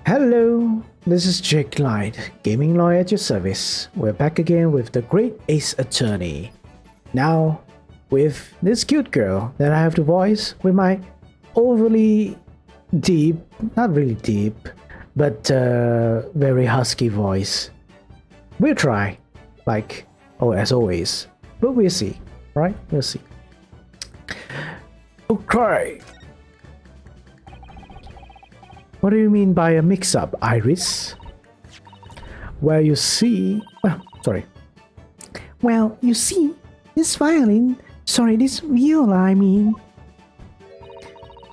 Hello, this is Jake Light, gaming lawyer at your service. We're back again with the Great Ace Attorney. Now, with this cute girl that I have to voice with my overly deep, not really deep, but very husky voice. We'll try, as always, but we'll see, right? We'll see. Okay. What do you mean by a mix-up, Iris? Well, you see... Well, you see, this viola,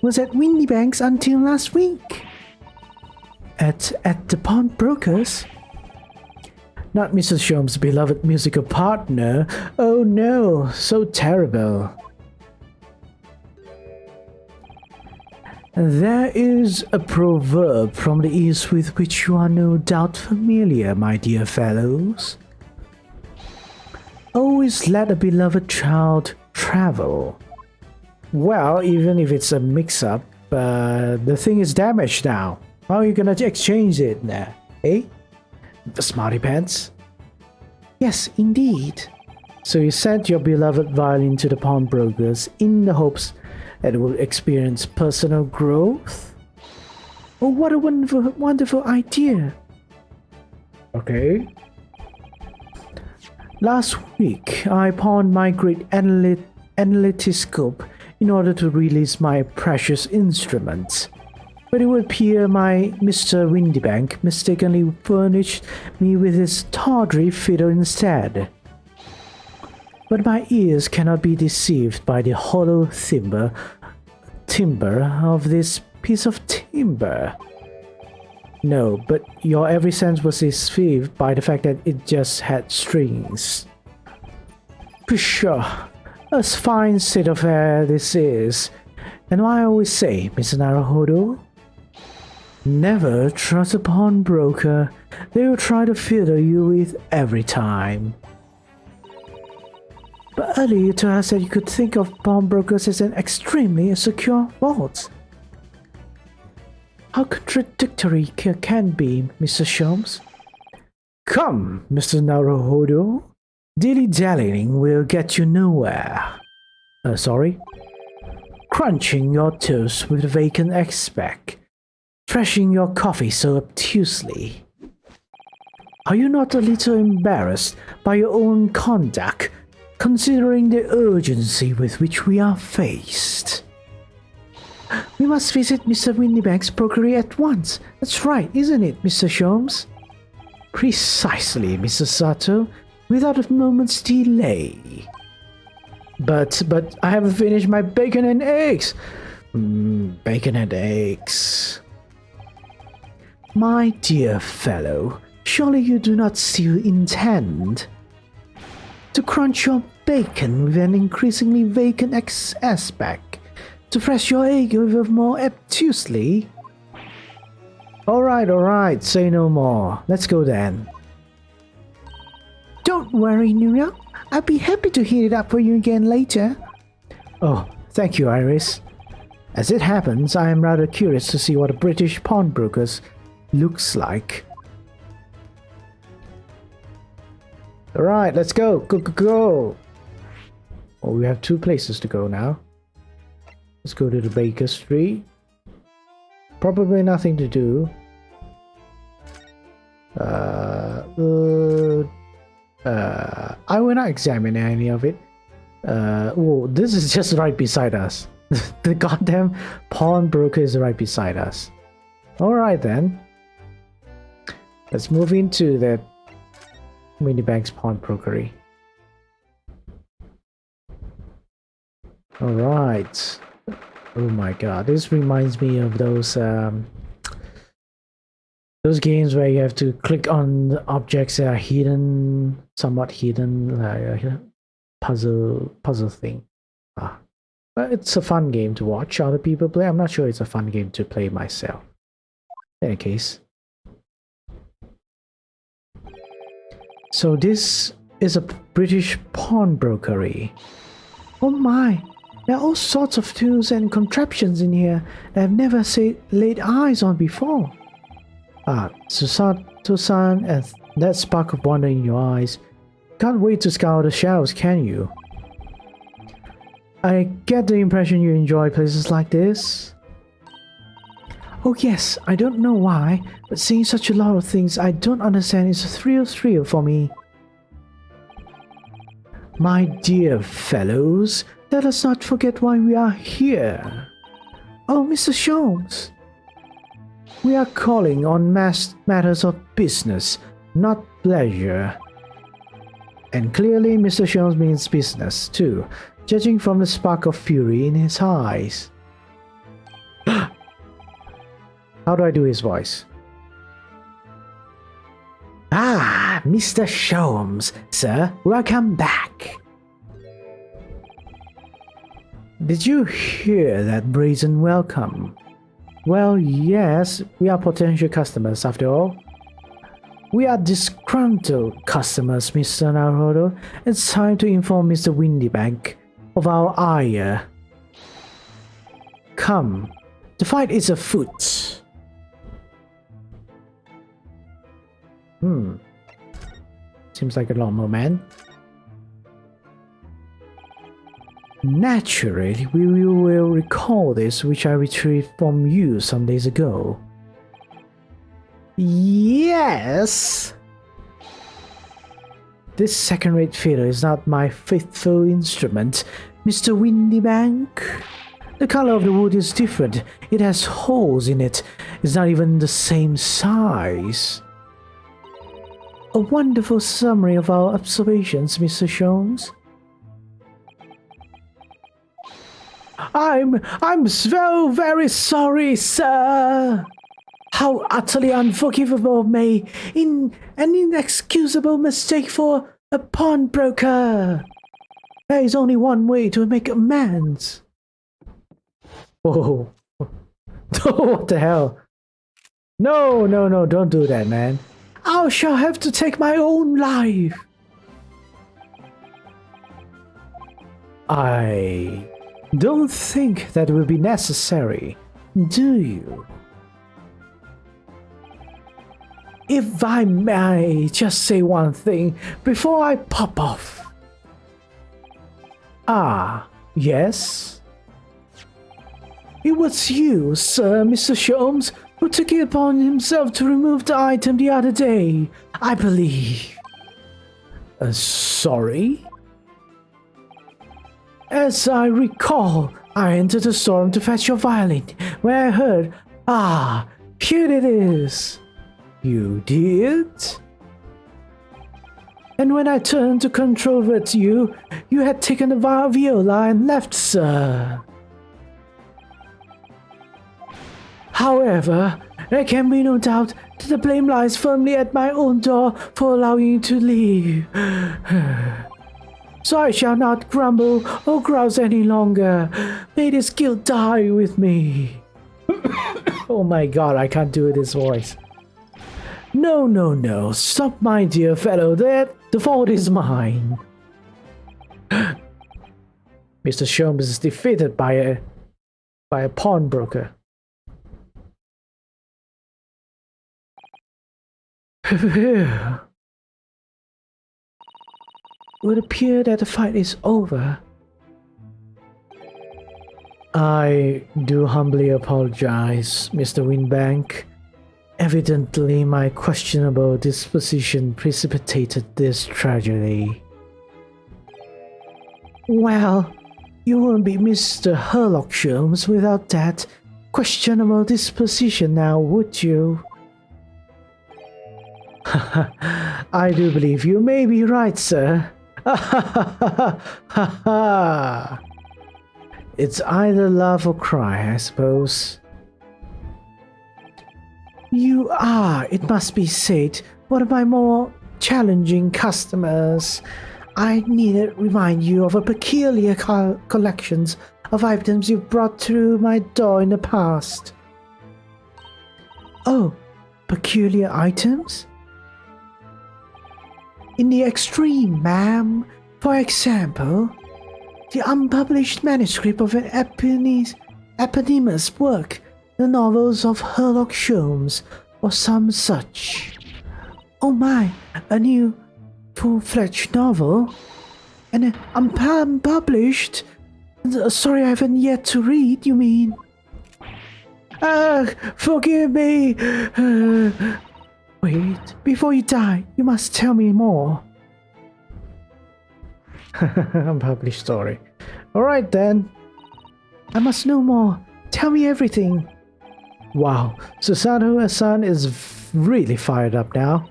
was at Winbank's until last week. At the pawnbroker's? Not Mrs. Sholmes' beloved musical partner. Oh no, so terrible. There is a proverb from the East with which you are no doubt familiar, my dear fellows. Always let a beloved child travel. Well, even if it's a mix-up, the thing is damaged now. How are you gonna exchange it now, eh? Smarty pants? Yes, indeed. So you sent your beloved violin to the pawnbrokers in the hopes that it will experience personal growth? Oh, what a wonderful idea. Okay. Last week, I pawned my great analytoscope in order to release my precious instruments. But it would appear my Mr. Winbank mistakenly furnished me with his tawdry fiddle instead. But my ears cannot be deceived by the hollow timbre of this piece of timber. No, but your every sense was deceived by the fact that it just had strings. Pshaw, a fine state of air this is. And I always say, Mr. Naruhodo, never trust a pawnbroker. They will try to fiddle you with every time. But earlier you told us that you could think of pawnbrokers as an extremely secure vault. How contradictory can be, Mr. Sholmes? Come, Mr. Naruhodo. Dilly-dallying will get you nowhere. Sorry? Crunching your toast with vacant egg-speck. Thrashing your coffee so obtusely. Are you not a little embarrassed by your own conduct, considering the urgency with which we are faced? We must visit Mr. Winbank's Brokery at once. That's right, isn't it, Mr. Sholmes? Precisely, Mr. Sato, without a moment's delay. But I haven't finished my bacon and eggs. Bacon and eggs. My dear fellow, surely you do not still intend to crunch your bacon with an increasingly vacant aspect, to press your egg over more obtusely? Alright, say no more. Let's go then. Don't worry, Nuya. I'll be happy to heat it up for you again later. Oh, thank you, Iris. As it happens, I am rather curious to see what a British pawnbroker's looks like. Alright, let's go. Go. Oh, we have two places to go now. Let's go to the Baker Street. Probably nothing to do. I will not examine any of it. Whoa, this is just right beside us. The goddamn pawnbroker is right beside us. Alright then. Let's move into the Winbank's pawnbrokery. Alright. Oh my god, this reminds me of those games where you have to click on the objects that are hidden, somewhat hidden, like puzzle thing. But it's a fun game to watch other people play. I'm not sure it's a fun game to play myself. In any case. So this is a British pawnbrokery. Oh my! There are all sorts of tools and contraptions in here that I've never laid eyes on before. Susan, and that spark of wonder in your eyes. Can't wait to scour the shelves, can you? I get the impression you enjoy places like this. Oh yes, I don't know why, but seeing such a lot of things I don't understand is a thrill for me. My dear fellows, let us not forget why we are here. Oh, Mr. Sholmes. We are calling on matters of business, not pleasure. And clearly Mr. Sholmes means business too, judging from the spark of fury in his eyes. How do I do his voice? Ah, Mr. Sholmes, sir, welcome back. Did you hear that brazen welcome? Well, yes, we are potential customers after all. We are disgruntled customers, Mr. Naruhodo. It's time to inform Mr. Winbank of our ire. Come, the fight is afoot. Seems like a lawnmower man. Naturally, we will recall this which I retrieved from you some days ago. Yes! This second-rate fiddle is not my faithful instrument, Mr. Winbank. The color of the wood is different. It has holes in it. It's not even the same size. A wonderful summary of our observations, Mr. Sholmes. I'm so very sorry, sir. How utterly unforgivable may an inexcusable mistake for a pawnbroker. There is only one way to make amends. Oh, what the hell? No, don't do that, man. I shall have to take my own life. I don't think that will be necessary, do you? If I may just say one thing before I pop off. Ah, yes? It was you, sir, Mr. Sholmes, who took it upon himself to remove the item the other day, I believe. Sorry? As I recall, I entered the store to fetch your violin, where I heard, ah, here it is. You did? And when I turned to controvert you, you had taken the viola and left, sir. However, there can be no doubt that the blame lies firmly at my own door for allowing you to leave. So I shall not grumble or grouse any longer. May this guilt die with me. Oh my god, I can't do this voice. No. Stop, my dear fellow. The fault is mine. Mr. Sholmes is defeated by a pawnbroker. It would appear that the fight is over. I do humbly apologize, Mr. Winbank. Evidently, my questionable disposition precipitated this tragedy. Well, you won't be Mr. Herlock Sholmes without that questionable disposition now, would you? I do believe you may be right, sir. It's either laugh or cry, I suppose. You are, it must be said, one of my more challenging customers. I needn't remind you of a peculiar collections of items you've brought through my door in the past. Oh, peculiar items? In the extreme, ma'am. For example, the unpublished manuscript of an eponymous work, the novels of Herlock Sholmes, or some such. Oh my, a new full-fledged novel? And unpublished? Sorry, I haven't yet to read, you mean? Forgive me! Wait, before you die, you must tell me more. Unpublished story. Alright then. I must know more. Tell me everything. Wow, Susanoo-san is really fired up now.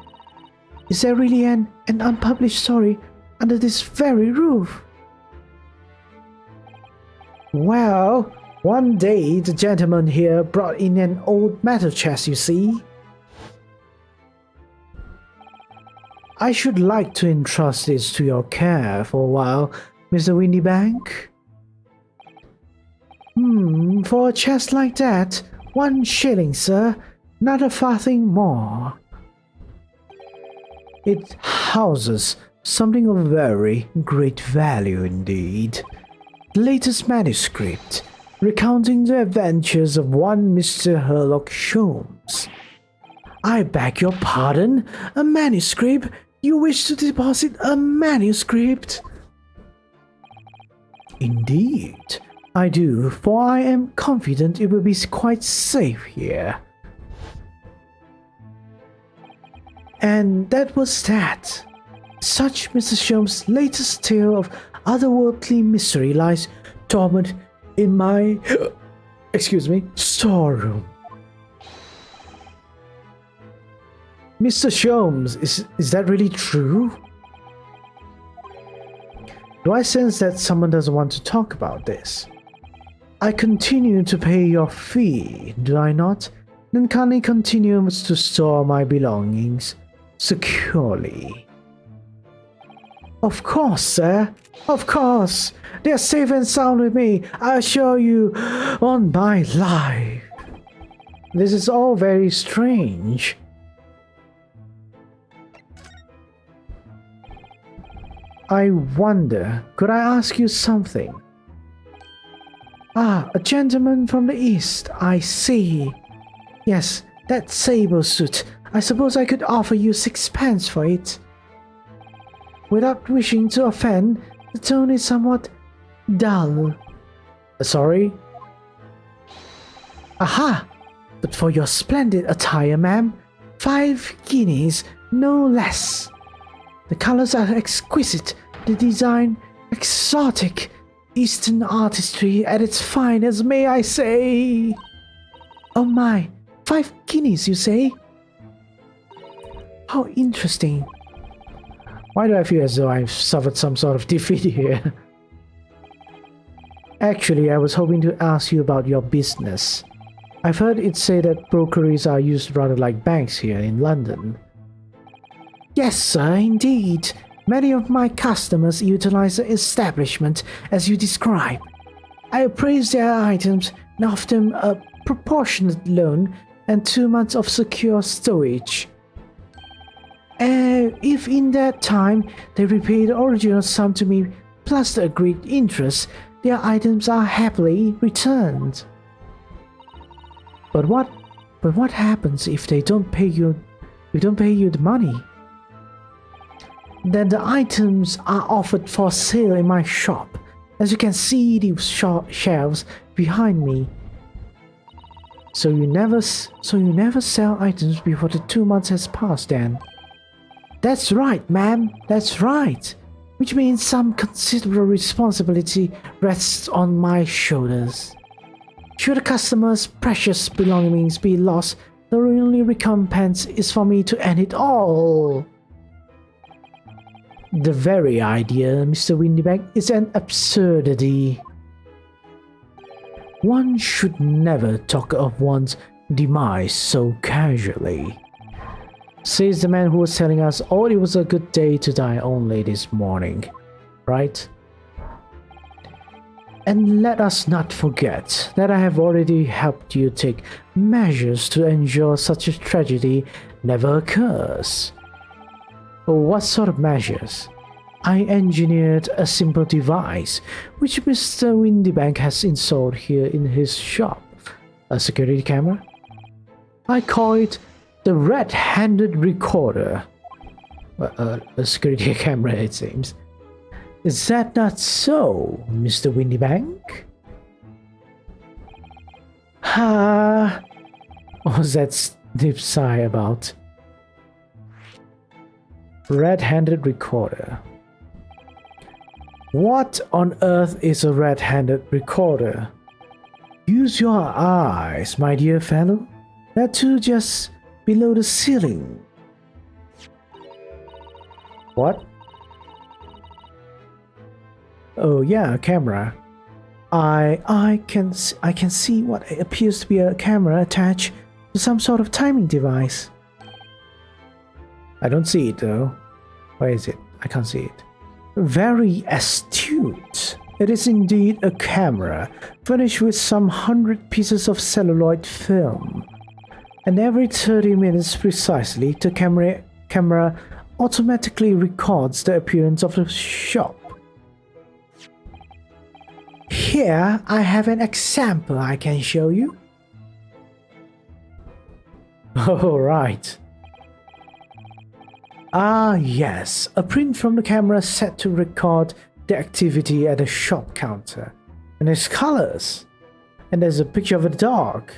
Is there really an unpublished story under this very roof? Well, one day the gentleman here brought in an old metal chest, you see. I should like to entrust this to your care for a while, Mr. Winbank. For a chest like that, 1 shilling, sir, not a farthing more. It houses something of very great value indeed. The latest manuscript, recounting the adventures of one Mr. Sherlock Holmes. I beg your pardon, a manuscript? You wish to deposit a manuscript? Indeed, I do, for I am confident it will be quite safe here. And that was that. Such Mr. Holmes' latest tale of otherworldly mystery lies dormant in my storeroom. Mr. Holmes, is that really true? Do I sense that someone doesn't want to talk about this? I continue to pay your fee, do I not? Then Connie continues to store my belongings securely. Of course, sir. Of course. They are safe and sound with me, I assure you, on my life. This is all very strange. I wonder, could I ask you something? Ah, a gentleman from the East, I see. Yes, that sable suit. I suppose I could offer you 6 pence for it. Without wishing to offend, the tone is somewhat dull. Sorry? Aha! But for your splendid attire, ma'am, 5 guineas, no less. The colors are exquisite, the design exotic, Eastern artistry at its finest, may I say. Oh my, 5 guineas, you say? How interesting. Why do I feel as though I've suffered some sort of defeat here? Actually, I was hoping to ask you about your business. I've heard it say that brokeries are used rather like banks here in London. Yes, sir, indeed. Many of my customers utilize the establishment as you describe. I appraise their items and offer them a proportionate loan and 2 months of secure storage. If in that time they repay the original sum to me plus the agreed interest, their items are happily returned. But what happens if they don't pay you? We don't pay you the money. Then the items are offered for sale in my shop. As you can see the shelves behind me. So you never sell items before the 2 months has passed then? That's right, ma'am, that's right. Which means some considerable responsibility rests on my shoulders. Should a customer's precious belongings be lost, the only recompense is for me to end it all. The very idea, Mr. Winbank, is an absurdity. One should never talk of one's demise so casually. Says the man who was telling us, oh, it was a good day to die only this morning, right? And let us not forget that I have already helped you take measures to ensure such a tragedy never occurs. What sort of measures? I engineered a simple device which Mr. Winbank has installed here in his shop. A security camera? I call it The red-handed recorder. A security camera, it seems. Is that not so, Mr. Winbank? Ha! What was that deep sigh about? Red-handed recorder. What on earth is a red-handed recorder? Use your eyes, my dear fellow. That too just below the ceiling. What? Oh yeah, a camera. I can see what appears to be a camera attached to some sort of timing device. I don't see it though. Where is it? I can't see it. Very astute. It is indeed a camera, furnished with some 100 pieces of celluloid film. And every 30 minutes precisely, the camera automatically records the appearance of the shop. Here, I have an example I can show you. Oh, right. Ah, yes, a print from the camera set to record the activity at the shop counter. And there's colors. And there's a picture of a dog.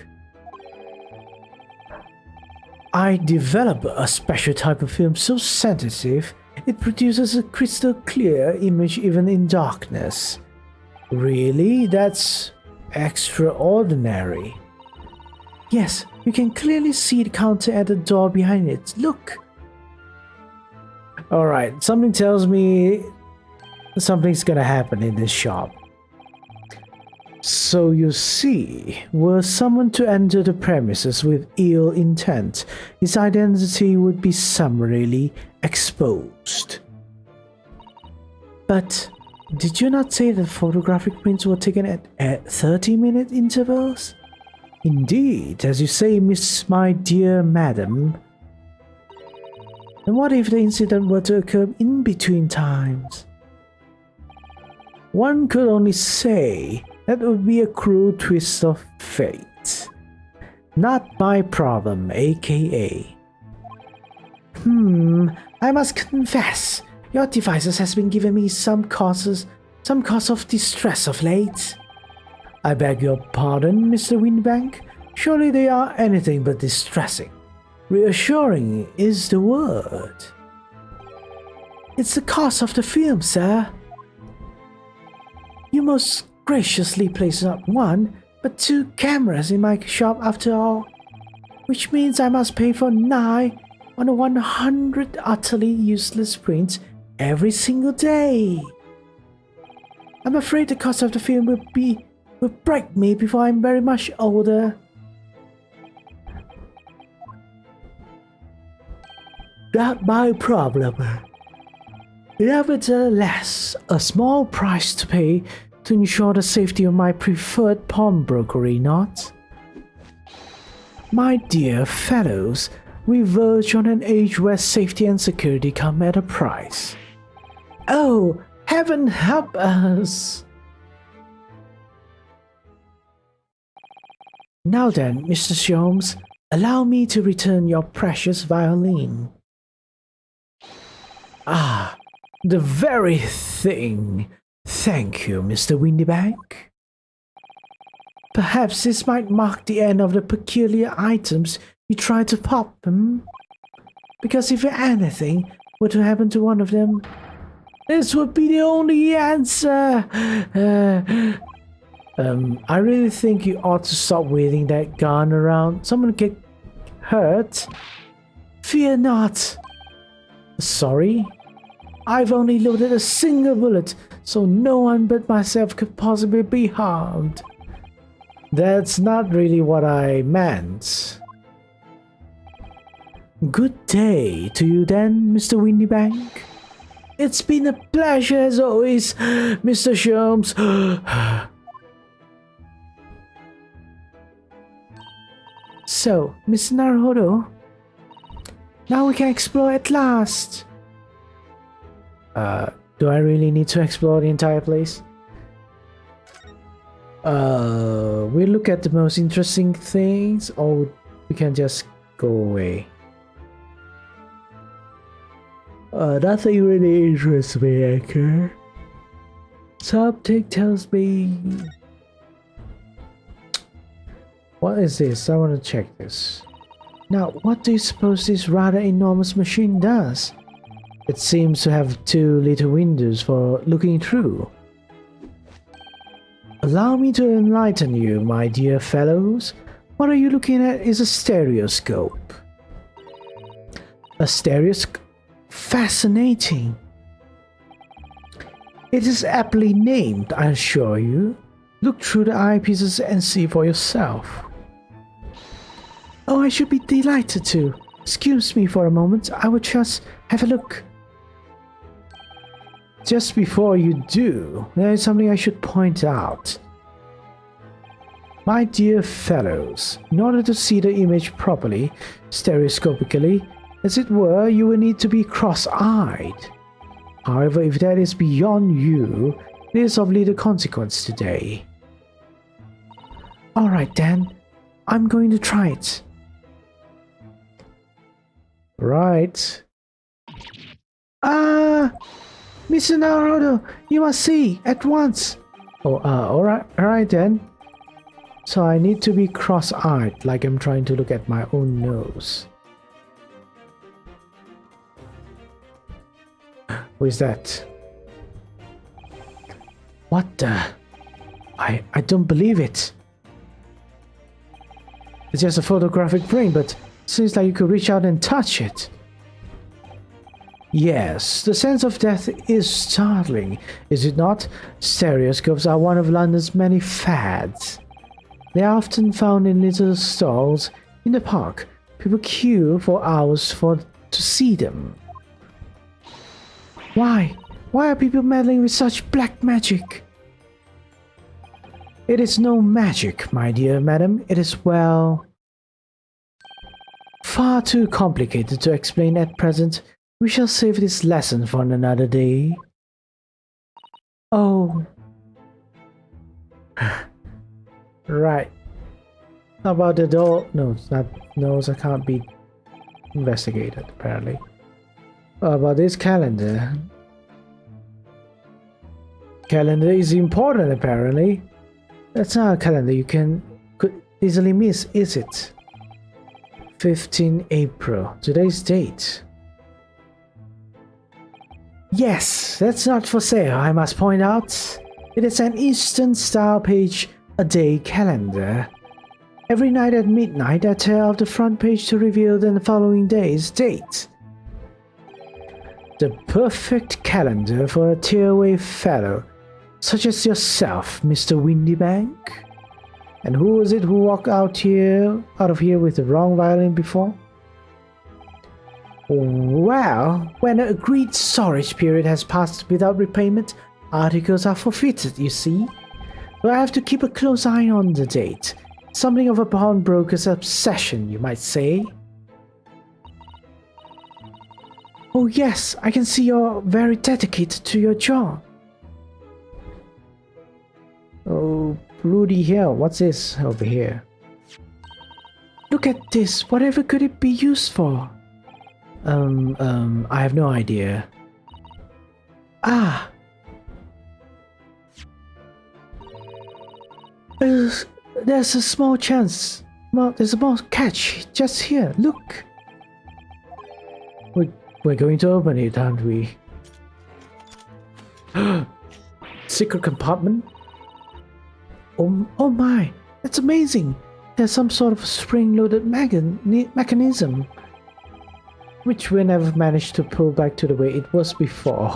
I developed a special type of film so sensitive, it produces a crystal clear image even in darkness. Really? That's extraordinary. Yes, you can clearly see the counter at the door behind it. Look. Alright, something tells me something's gonna happen in this shop. So you see, were someone to enter the premises with ill intent, his identity would be summarily exposed. But did you not say that photographic prints were taken at 30-minute intervals? Indeed, as you say, my dear madam. And what if the incident were to occur in between times? One could only say that would be a cruel twist of fate. Not my problem, aka. I must confess, your devices has been giving me some cause of distress of late. I beg your pardon, Mr. Winbank. Surely they are anything but distressing. Reassuring is the word. It's the cost of the film, sir. You most graciously place not one, but 2 cameras in my shop after all. Which means I must pay for 9 on 100 utterly useless prints every single day. I'm afraid the cost of the film will break me before I'm very much older. Not my problem. Nevertheless, a small price to pay to ensure the safety of my preferred pawnbrokery, not? My dear fellows, we verge on an age where safety and security come at a price. Oh, heaven help us! Now then, Mr. Sholmes, allow me to return your precious violin. Ah, the very thing. Thank you, Mr. Winbank. Perhaps this might mark the end of the peculiar items you tried to pop, Because if anything were to happen to one of them, this would be the only answer. I really think you ought to stop waving that gun around. Someone get hurt. Fear not. Sorry? I've only loaded a single bullet, so no one but myself could possibly be harmed. That's not really what I meant. Good day to you then, Mr. Winbank. It's been a pleasure as always, Mr. Sholmes. So, Miss Naruhodo, now we can explore at last. Do I really need to explore the entire place? We look at the most interesting things, or we can just go away. Nothing really interests me, Anchor. Something tells me... What is this? I want to check this. Now, what do you suppose this rather enormous machine does? It seems to have two little windows for looking through. Allow me to enlighten you, my dear fellows. What are you looking at is a stereoscope. A stereoscope? Fascinating. It is aptly named, I assure you. Look through the eyepieces and see for yourself. Oh, I should be delighted to. Excuse me for a moment, I will just have a look. Just before you do, there is something I should point out. My dear fellows, in order to see the image properly, stereoscopically, as it were, you will need to be cross-eyed. However, if that is beyond you, it is of little consequence today. Alright then, I'm going to try it. Right. Mr. Naruto, you must see at once. Oh, alright then. So I need to be cross-eyed, like I'm trying to look at my own nose. Who is that? What the? I don't believe it. It's just a photographic print, but it seems like you could reach out and touch it. Yes, the sense of death is startling, is it not? Stereoscopes are one of London's many fads. They are often found in little stalls in the park. People queue for hours to see them. Why? Why are people meddling with such black magic? It is no magic, my dear madam. It is, well, far too complicated to explain at present. We shall save this lesson for another day. Oh. Right. How about the door? No, it's not. No, it can't be investigated, apparently. How about this calendar? Calendar is important, apparently. That's not a calendar you could easily miss, is it? 15 April. Today's date. Yes, that's not for sale, I must point out. It is an Eastern style page-a-day calendar. Every night at midnight, I tear off the front page to reveal the following day's date. The perfect calendar for a tearaway fellow, such as yourself, Mr. Winbank. And who was it who walked out of here with the wrong violin before? Well, when an agreed storage period has passed without repayment, articles are forfeited, you see. So I have to keep a close eye on the date. Something of a pawnbroker's obsession, you might say. Oh yes, I can see you're very dedicated to your job. Oh, bloody hell, what's this over here? Look at this, whatever could it be used for? I have no idea. Ah! There's a small chance. There's a small catch just here, look! We're going to open it, aren't we? Secret compartment? Oh my, that's amazing! There's some sort of spring-loaded mechanism, which we never managed to pull back to the way it was before.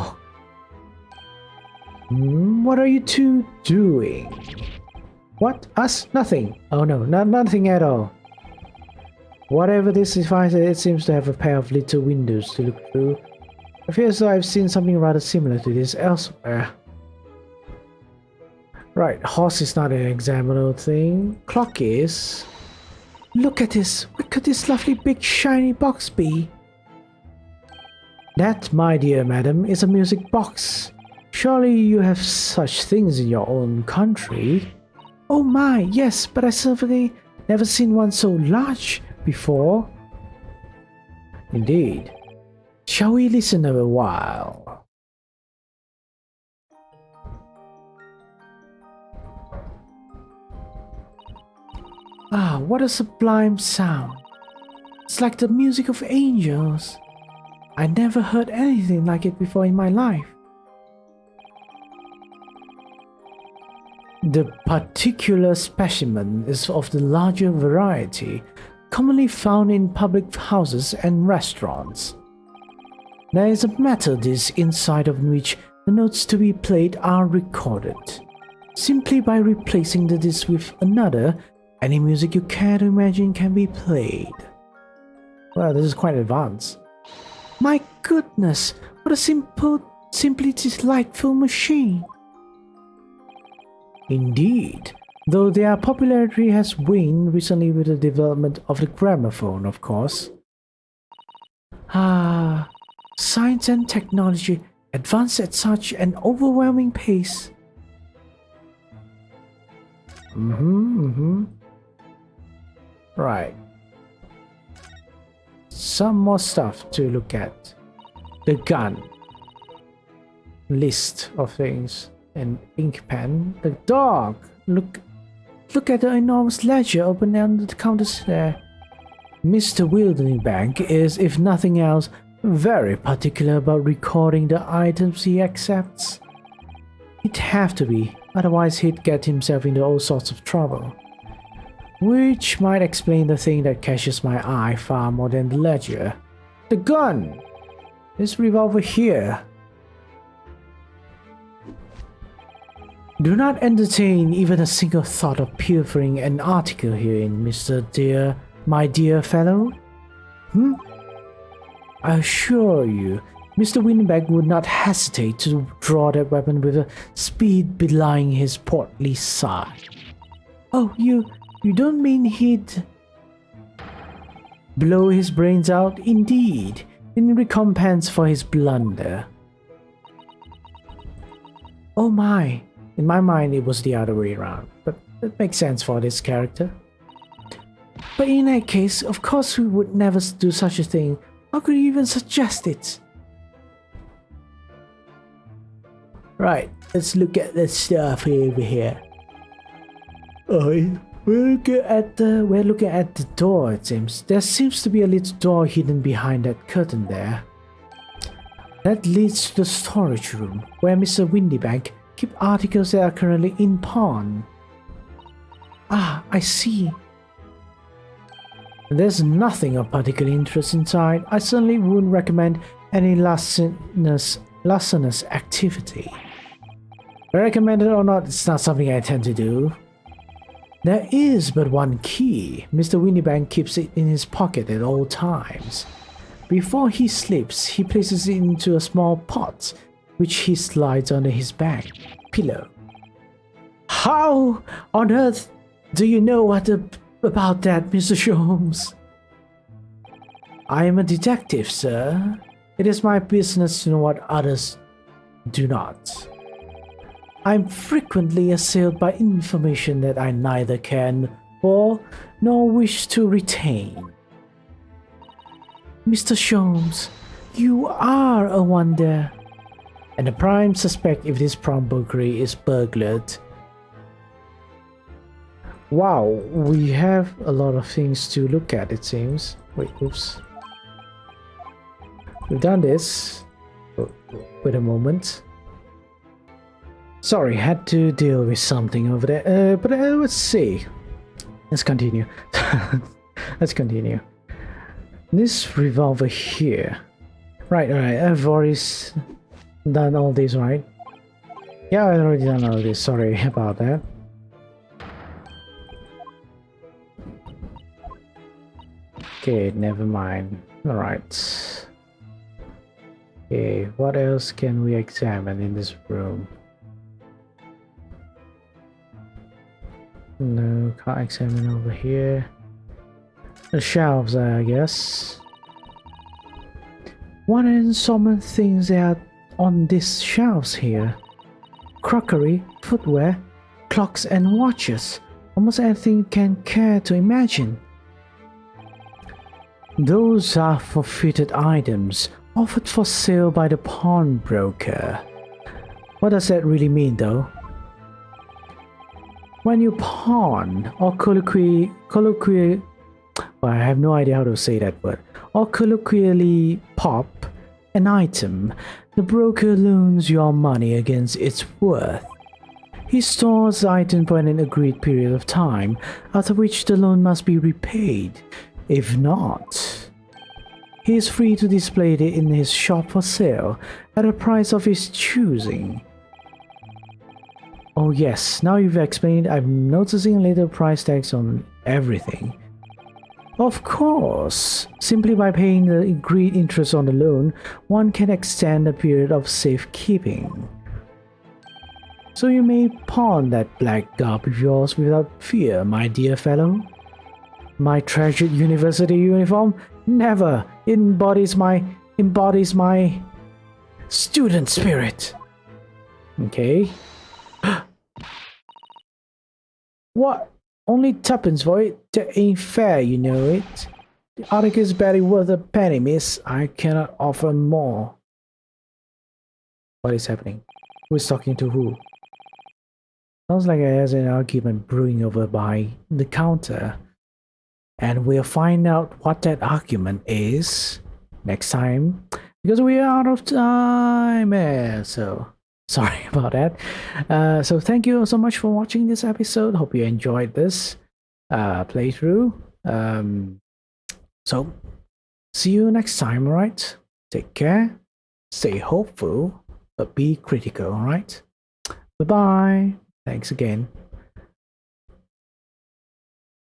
What are you two doing? What? Us? Nothing. Oh no, nothing at all. Whatever this device is, it seems to have a pair of little windows to look through. I feel as though I've seen something rather similar to this elsewhere. Right, horse is not an examinable thing. Clock is. Look at this. What could this lovely big shiny box be? That, my dear madam, is a music box. Surely you have such things in your own country. Oh my, yes, but I certainly never seen one so large before. Indeed. Shall we listen a while? Ah, what a sublime sound. It's like the music of angels. I never heard anything like it before in my life. The particular specimen is of the larger variety, commonly found in public houses and restaurants. There is a metal disc inside of which the notes to be played are recorded. Simply by replacing the disc with another, any music you care to imagine can be played. Well, this is quite advanced. My goodness, what a simply delightful machine. Indeed, though their popularity has waned recently with the development of the gramophone, of course. Ah, science and technology advance at such an overwhelming pace. Right. Some more stuff to look at. The gun. List of things. An ink pen. The dog. Look at the enormous ledger open on the counters there. Mr. Winbank is, if nothing else, very particular about recording the items he accepts. He'd have to be, otherwise he'd get himself into all sorts of trouble. Which might explain the thing that catches my eye far more than the ledger. The gun! This revolver here. Do not entertain even a single thought of pilfering an article herein, my dear fellow. I assure you, Mr. Winbank would not hesitate to draw that weapon with a speed belying his portly side. Oh, you don't mean he'd blow his brains out? Indeed, in recompense for his blunder. Oh my, in my mind it was the other way around, but that makes sense for this character. But in that case, of course we would never do such a thing. How could you even suggest it? Right, let's look at the stuff over here. We're looking at the door, it seems. There seems to be a little door hidden behind that curtain there. That leads to the storage room, where Mr. Winbank keeps articles that are currently in pawn. Ah, I see. There's nothing of particular interest inside. I certainly wouldn't recommend any lascivious activity. Recommended or not, it's not something I tend to do. There is but one key. Mr. Winbank keeps it in his pocket at all times. Before he sleeps, he places it into a small pot, which he slides under his back pillow. How on earth do you know about that, Mr. Sholmes? I am a detective, sir. It is my business to know what others do not. I'm frequently assailed by information that I neither can for nor wish to retain. Mr. Sholmes, you are a wonder. And the prime suspect if this Brokery is burglared. Wow, we have a lot of things to look at, it seems. Wait, oops. We've done this. Wait a moment. Sorry, had to deal with something over there. But let's see. Let's continue. Let's continue. This revolver here. Right, I've already done all this, right? Yeah, I've already done all this. Sorry about that. Okay, never mind. Alright. Okay, what else can we examine in this room? No, can't examine over here. The shelves, I guess. What uncommon things are on these shelves here? Crockery, footwear, clocks and watches. Almost anything you can care to imagine. Those are forfeited items, Offered for sale by the pawnbroker. What does that really mean, though? When you pawn or well, I have no idea how to say that word, or colloquially pop an item, the broker loans your money against its worth. He stores the item for an agreed period of time, after which the loan must be repaid. If not, he is free to display it in his shop for sale at a price of his choosing. Oh yes, now you've explained, I'm noticing little price tags on everything. Of course, simply by paying the agreed interest on the loan, one can extend the period of safekeeping. So you may pawn that black garb of yours without fear, my dear fellow. My treasured university uniform never embodies my student spirit. Okay. What? Only tuppence for it? That ain't fair, you know it. The article's barely worth a penny, miss. I cannot offer more. What is happening? Who is talking to who? Sounds like there's an argument brewing over by the counter. And we'll find out what that argument is next time, because we are out of time. So sorry about that. So thank you so much for watching this episode. Hope you enjoyed this playthrough. So see you next time, alright? Take care, stay hopeful, but be critical, alright? Bye bye. Thanks again.